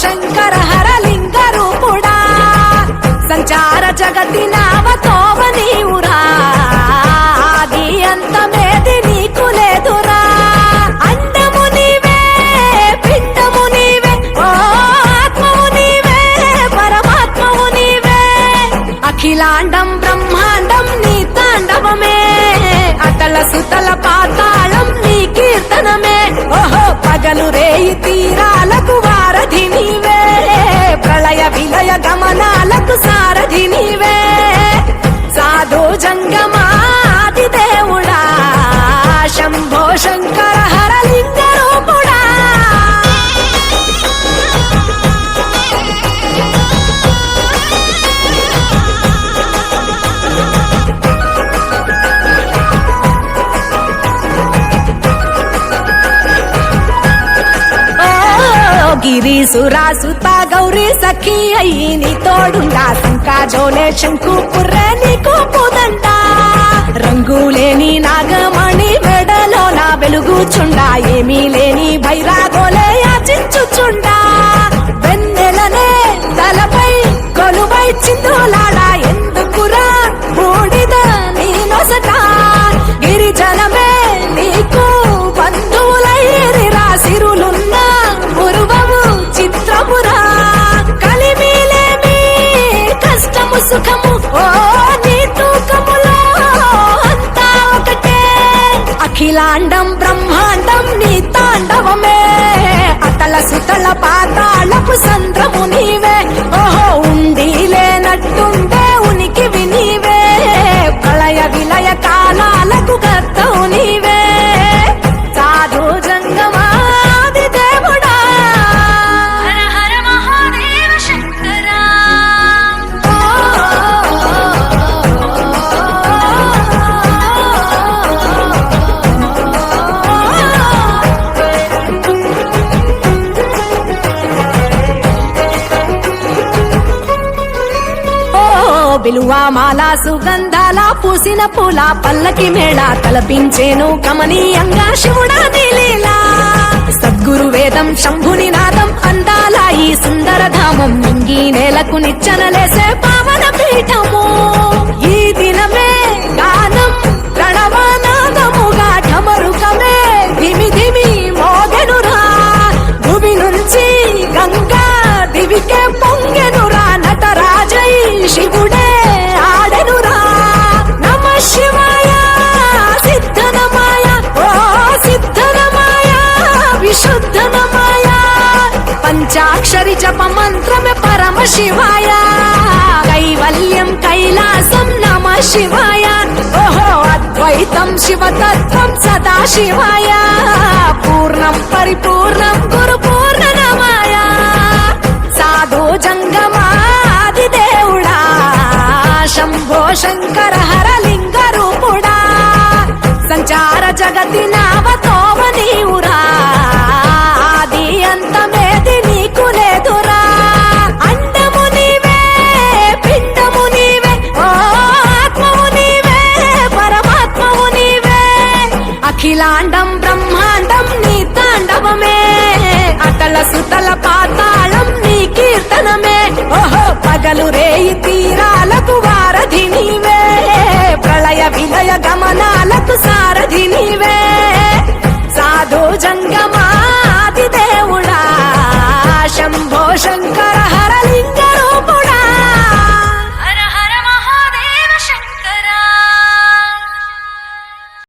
శంకర హరలింగ రూపుడా సంచార జగతి నావతోవ నీవురా ఆది అంతమేది నీకు లేదురా అండము నీవే పిండము నీవే ఓ ఆత్మము నీవే పరమాత్మము నీవే అఖిలాండం బ్రహ్మాండం నీ తాండవమే అతల సుతల పాతాళం నీ కీర్తనమే ఓహో పగలు రేయి తీరాలకు వారధి నీవే ప్రళయ విలయ గమనాలకు సారథి నీవే సాధు జంగమాది దేవుడా శంభో శంకర హరలింగ రూపుడా గిరీసురాసుత గౌరీ సఖీ అయ్యి నీ తోడుండా సంకాజోలే శంకు పుర్రే నీకు పుదండా రంగులేని నాగమణి మెడలో నా వెలుగుచుండా ఏమీ లేని భైరాగోలే యాచించుచుండా వెన్నెలనే తలపై కొలువై చిందులాడా ఎందుకురా బూడిద నీ నొసట గిరిజనమే నీకు బంధువులైరిరా సిరులున్న పురువము చిత్రపురా కలిమిలేమి కష్టము సుఖము ఓ నీ తూకములో అంతా ఒకటే అఖిలాండం బ్రహ్మాండం నీ తాండవమే అతల సుతల పాతాళపు సంద్రము నీవే ఓహో ఉండి లేనట్టుండే ఉనికివి నీవే ప్రళయ విలయ కాలాలకు కర్తవు నీవే సాధు జంగమాది దేవుడా హర హర మహాదేవ శంకర విలువా మాల సుగంధాల పూసిన పూల పల్లకి మేళ తలపించేను కమనీయంగా శివుడా నీలీలా సద్గురు వేదం శంభుని నాదం అందాల ఈ సుందర ధామం నింగి నేలకు నిచ్చనలేసే పావన పీఠము ఈ దినమే గానం ప్రణవనాదముగా ఢమరుకమే ధిమి ధిమి మోగెనురా భూమి నుంచి గంగా దివికే పొంగెనురా నటరాజై శివుడే ఆడెనురా నమ శివాయ సిద్ధనమాయ ఓ సిద్ధనమాయ విశుద్ధనమాయ పంచాక్షరి జప మంత్రమే పరమ శివాయ కైవల్యం కైలాసం నమ శివాయ ఓహో అద్వైతం శివతత్వం సదా శివాయ పూర్ణం పరిపూర్ణం గురు పూర్ణనమాయ సాధు జంగమాది దేవుడా శంభో శంకర హరలింగ రూపుడా సంచార జగతి నావతోవ నీవురా ఆది అంతమేది నీకు లేదురా అండము నీవే పిండము నీవే ఓ ఆత్మము నీవే పరమాత్మము నీవే అఖిలాండం బ్రహ్మాండం నీ తాండవమే